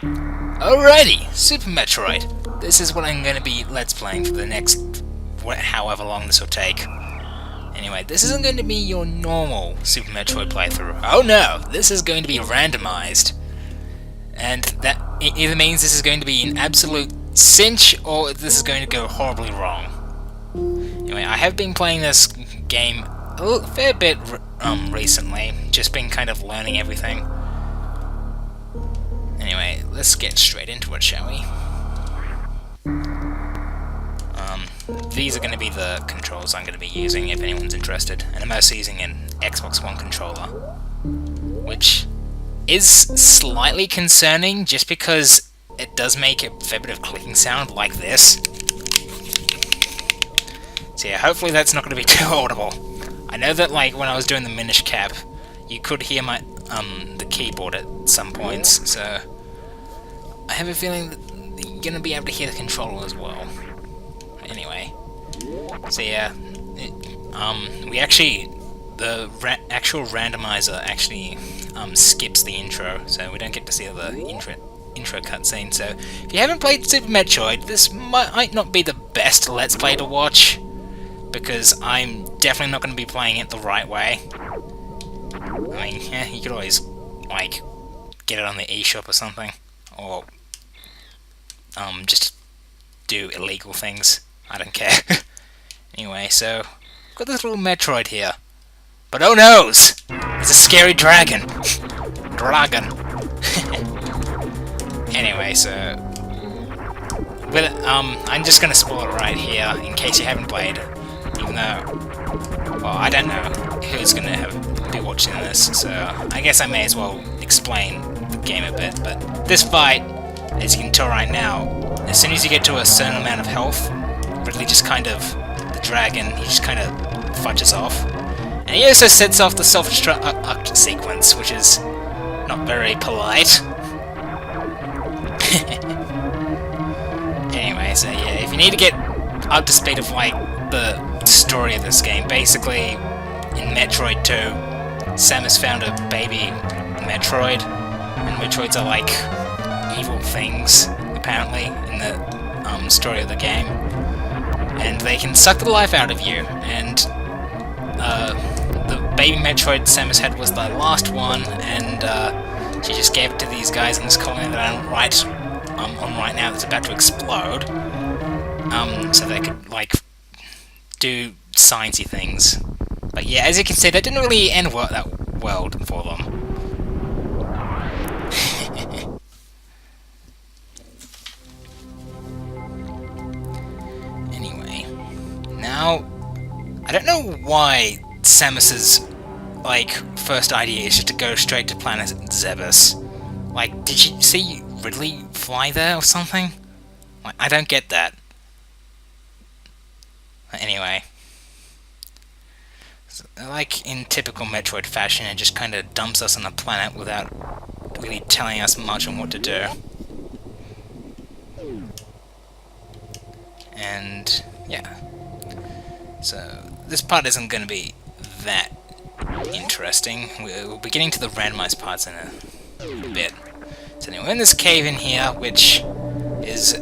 Alrighty, Super Metroid. This is what I'm going to be Let's Playing for the next however long this will take. Anyway, this isn't going to be your normal Super Metroid playthrough. Oh no, this is going to be randomized. And that either means this is going to be an absolute cinch, or this is going to go horribly wrong. Anyway, I have been playing this game a fair bit recently, just been kind of learning everything. Anyway, let's get straight into it, shall we? These are going to be the controls I'm going to be using if anyone's interested, and I'm also using an Xbox One controller, which is slightly concerning just because it does make a fair bit of clicking sound like this. So yeah, hopefully that's not going to be too audible. I know that like when I was doing the Minish Cap, you could hear my the keyboard at some points, so I have a feeling that you're going to be able to hear the controller as well. Anyway, so yeah, we actually, the actual randomizer actually skips the intro, so we don't get to see the intro cutscene. So if you haven't played Super Metroid, this might not be the best Let's Play to watch, because I'm definitely not going to be playing it the right way. I mean, yeah, you could always like get it on the eShop or something, or just do illegal things. I don't care. Anyway, so I've got this little Metroid here, but oh noes! There's a scary dragon. Anyway, so with I'm just gonna spoil it right here in case you haven't played, even though, well, I don't know who's gonna be watching this, so I guess I may as well explain the game a bit. But this fight, as you can tell right now, as soon as you get to a certain amount of health, Ridley just kind of, the dragon, he just kind of fudges off. And he also sets off the self-destruct sequence, which is not very polite. Anyway, so yeah, if you need to get up to speed of like the story of this game, basically in Metroid 2, Samus found a baby Metroid, and Metroids are like evil things, apparently, in the story of the game. And they can suck the life out of you, and the baby Metroid Samus had was the last one, and she just gave it to these guys in this colony that I'm on right now that's about to explode, so they could, like, do sciencey things. But yeah, as you can see, that didn't really end that well for them. Now, I don't know why Samus's, like, first idea is just to go straight to planet Zebes. Like, did you see Ridley fly there or something? Like, I don't get that. Anyway. So, like, in typical Metroid fashion, it just kind of dumps us on a planet without really telling us much on what to do. And, yeah. So, this part isn't going to be that interesting. We'll be getting to the randomized parts in a bit. So anyway, we're in this cave in here, which is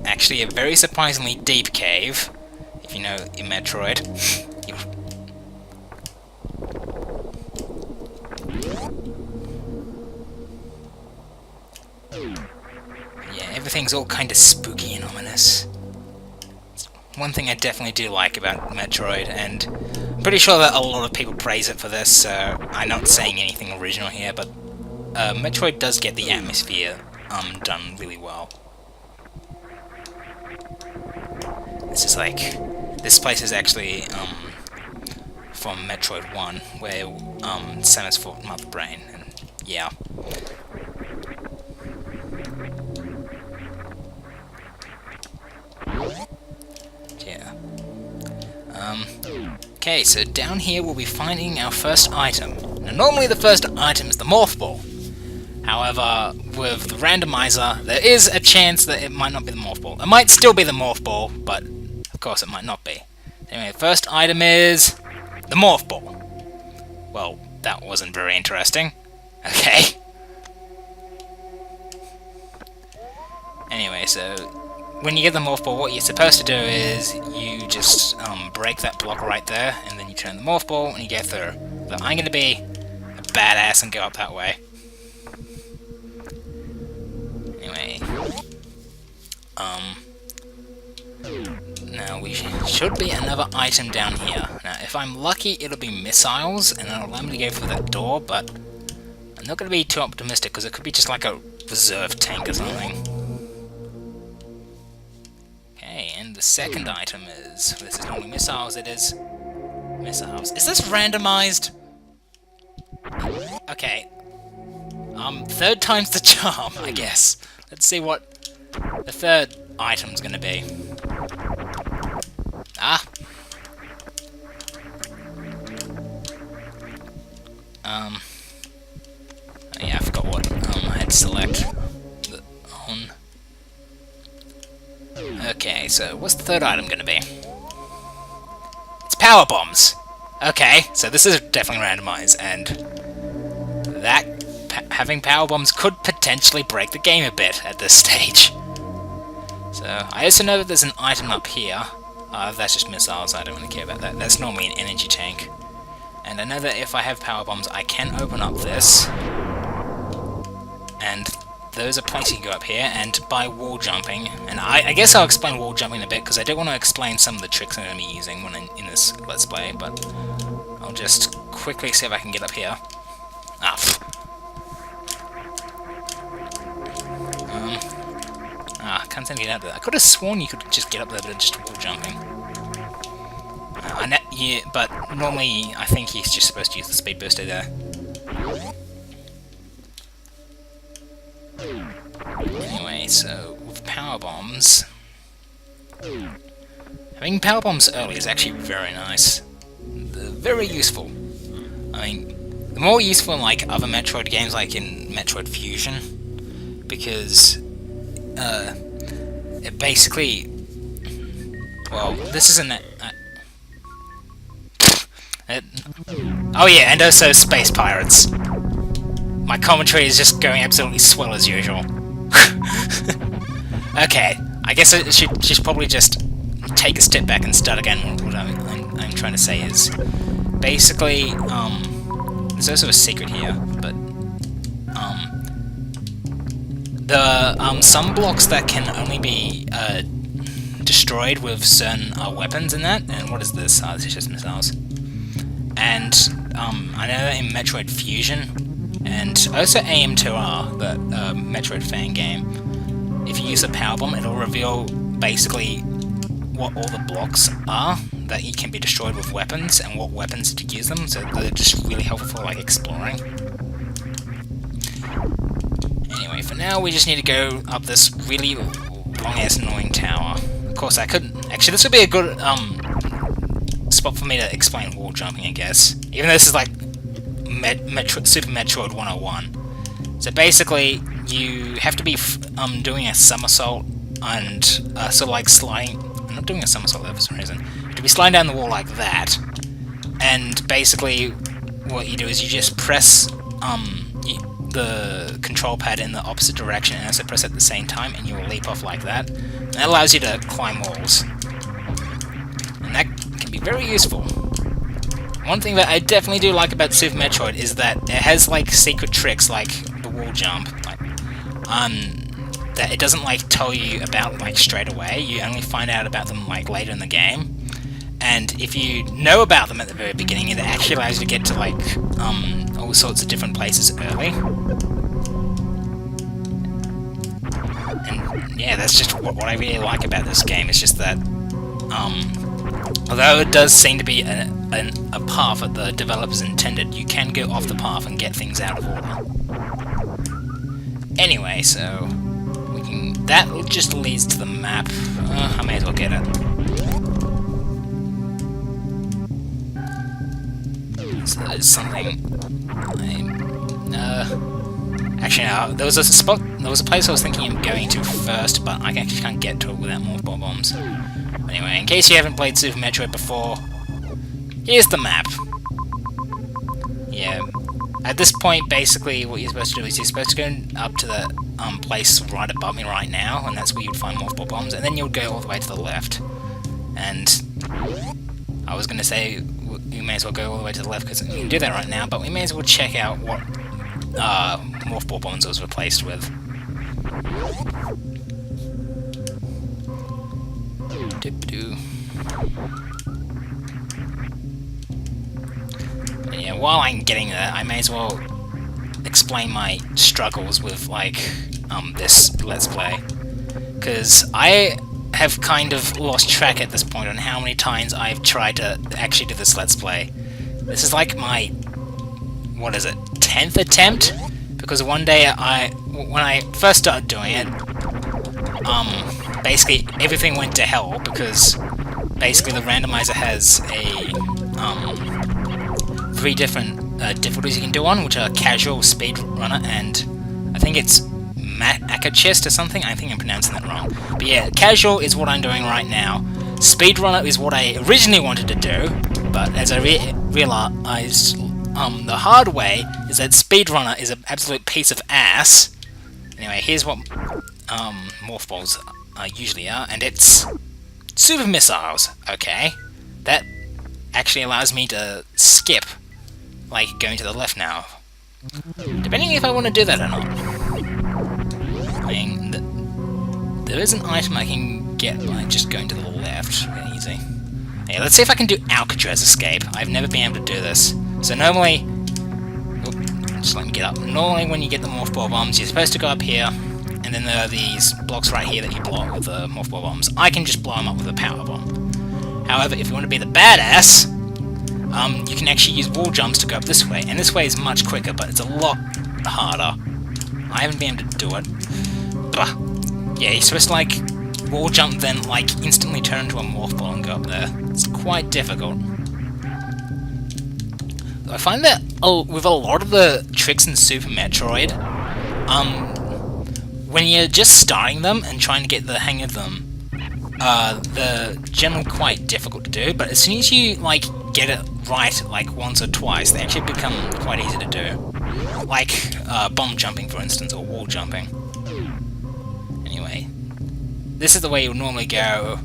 actually a very surprisingly deep cave, if you know in Metroid. Yeah, everything's all kind of spooky and ominous. One thing I definitely do like about Metroid, and I'm pretty sure that a lot of people praise it for this, so I'm not saying anything original here, but Metroid does get the atmosphere done really well. This is like, this place is actually from Metroid 1, where Samus fought Mother Brain, and yeah. Okay, so down here we'll be finding our first item. Now normally the first item is the Morph Ball. However, with the randomizer, there is a chance that it might not be the Morph Ball. It might still be the Morph Ball, but of course it might not be. Anyway, the first item is the Morph Ball. Well, that wasn't very interesting. Okay. Anyway, so when you get the morph ball, what you're supposed to do is you just break that block right there, and then you turn the morph ball and you get through. So I'm gonna be a badass and go up that way. Anyway, now we should be another item down here. Now, if I'm lucky, it'll be missiles, and it'll allow me to go through that door, but I'm not gonna be too optimistic because it could be just like a reserve tank or something. Okay, and the second item is... This is only missiles, it is... Missiles. Is this randomized? Okay. Third time's the charm, I guess. Let's see what the third item's gonna be. Ah! Yeah, I forgot what I had to select. On. Okay, so what's the third item gonna be? It's power bombs! Okay, so this is definitely randomized, and that having power bombs could potentially break the game a bit at this stage. So, I also know that there's an item up here. That's just missiles, I don't really care about that. That's normally an energy tank. And I know that if I have power bombs, I can open up this. And there's a place you can go up here, and by wall jumping, and I guess I'll explain wall jumping in a bit, because I do want to explain some of the tricks I'm going to be using when in this Let's Play, but I'll just quickly see if I can get up here. Can't seem to get out there. I could have sworn you could just get up there, but just wall jumping. Yeah, but normally I think he's just supposed to use the speed booster there. Anyway, so with power bombs, having power bombs early is actually very nice. They're very useful. I mean, they're more useful in like other Metroid games, like in Metroid Fusion, because it basically, well, this isn't oh yeah, and also space pirates. My commentary is just going absolutely swell as usual. Okay, I guess I should probably just take a step back and start again. What I'm trying to say is, basically, there's also a secret here, but some blocks that can only be destroyed with certain weapons in that. And what is this? This is just missiles. And I know that in Metroid Fusion, and also AM2R, the Metroid fan game, if you use a power bomb, it'll reveal basically what all the blocks are that can be destroyed with weapons, and what weapons to use them, so they're just really helpful for like exploring. Anyway, for now we just need to go up this really long-ass annoying tower. Of course I could... Actually, this would be a good spot for me to explain wall jumping, I guess. Even though this is like Super Metroid 101. So basically, you have to be doing a somersault and sort of like sliding... I'm not doing a somersault there for some reason. You have to be sliding down the wall like that. And basically, what you do is you just press the control pad in the opposite direction and also press it at the same time, and you will leap off like that. And that allows you to climb walls. And that can be very useful. One thing that I definitely do like about Super Metroid is that it has like secret tricks like the wall jump, like, that it doesn't like tell you about like straight away. You only find out about them like later in the game. And if you know about them at the very beginning, it actually allows you to get to like all sorts of different places early. And yeah, that's just what I really like about this game. It's just that although it does seem to be a path that the developers intended, you can go off the path and get things out of order. Anyway, so we can... That just leads to the map. I may as well get it. So there's something... actually, no, there was a place I was thinking of going to first, but I actually can't get to it without more bombs. Anyway, in case you haven't played Super Metroid before, here's the map. Yeah, At this point, basically, what you're supposed to do is you're supposed to go up to the place right above me right now, and that's where you'd find multiple bombs, and then you'll go all the way to the left. And I was going to say we may as well go all the way to the left because you can do that right now, but we may as well check out what multiple bombs was replaced with. Yeah, while I'm getting there, I may as well explain my struggles with, like, this Let's Play. Because I have kind of lost track at this point on how many times I've tried to actually do this Let's Play. This is like my, what is it, 10th attempt? Because one day when I first started doing it, basically everything went to hell because basically the randomizer has a 3 different difficulties you can do on, which are casual, speedrunner, and I think it's chest or something. I think I'm pronouncing that wrong. But yeah, casual is what I'm doing right now. Speedrunner is what I originally wanted to do, but as I realized the hard way is that speedrunner is an absolute piece of ass. Anyway, here's what morph balls usually are, and it's super missiles. Okay, that actually allows me to skip, like going to the left now, depending if I want to do that or not. I mean, there is an item I can get by just going to the left. Really easy. Yeah, let's see if I can do Alcatraz escape. I've never been able to do this. So normally, just let me get up. Normally, when you get the morph ball bombs, you're supposed to go up here, and then there are these blocks right here that you blow up with the morph ball bombs. I can just blow them up with a power bomb. However, if you want to be the badass, you can actually use wall jumps to go up this way, and this way is much quicker, but it's a lot harder. I haven't been able to do it. But yeah, you're supposed to like wall jump, then like instantly turn into a morph ball and go up there. It's quite difficult. I find that with a lot of the tricks in Super Metroid, when you're just starting them and trying to get the hang of them, they're generally quite difficult to do, but as soon as you like get it right like once or twice, they actually become quite easy to do. Like bomb jumping, for instance, or wall jumping. Anyway, this is the way you would normally go.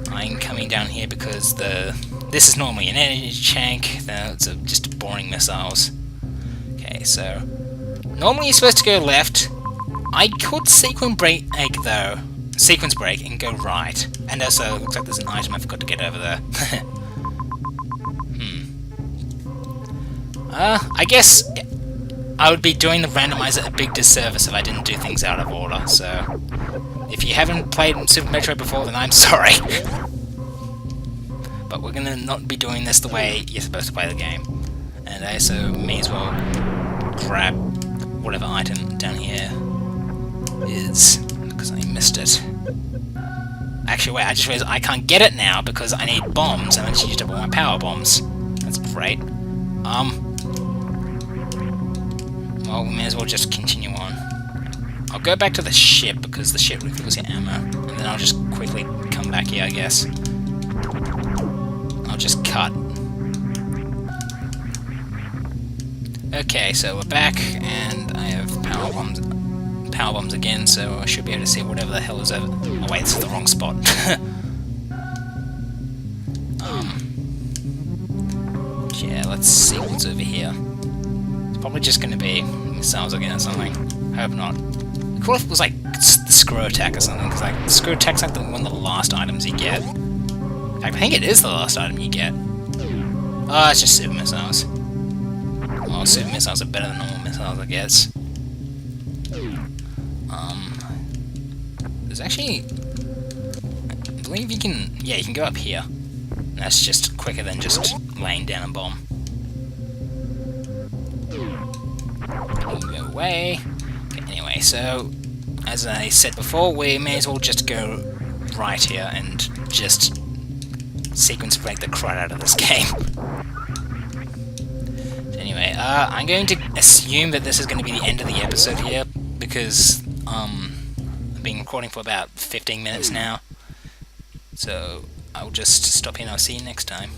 I'm coming down here because this is normally an energy tank, then it's just boring missiles. Okay, so normally you're supposed to go left. I could sequence break though. Sequence break and go right. And also, it looks like there's an item I forgot to get over there. I guess I would be doing the randomizer a big disservice if I didn't do things out of order, so if you haven't played Super Metroid before, then I'm sorry. But we're gonna not be doing this the way you're supposed to play the game. And I also may as well grab whatever item down here is, because I missed it. Actually, wait, I just realized I can't get it now because I need bombs, and I just used up all my power bombs. That's great. Well, we may as well just continue on. I'll go back to the ship because the ship refills your ammo, and then I'll just quickly come back here, I guess. I'll just cut. Okay, so we're back, and I have power bombs again, so I should be able to see whatever the hell is over. Oh wait, this is the wrong spot. Yeah, let's see what's over here. It's probably just going to be missiles again or something. I hope not. Cool if it was like the screw attack or something, because like the screw attack's like one of the last items you get. In fact, I think it is the last item you get. Oh, it's just super missiles. Well, super missiles are better than normal missiles, I guess. There's actually, I believe you can, yeah, you can go up here. And that's just quicker than just laying down a bomb. Go away. Okay, anyway, so as I said before, we may as well just go right here and just sequence break the crud out of this game. Anyway, I'm going to assume that this is going to be the end of the episode here, because I've been recording for about 15 minutes now. So I'll just stop here and I'll see you next time.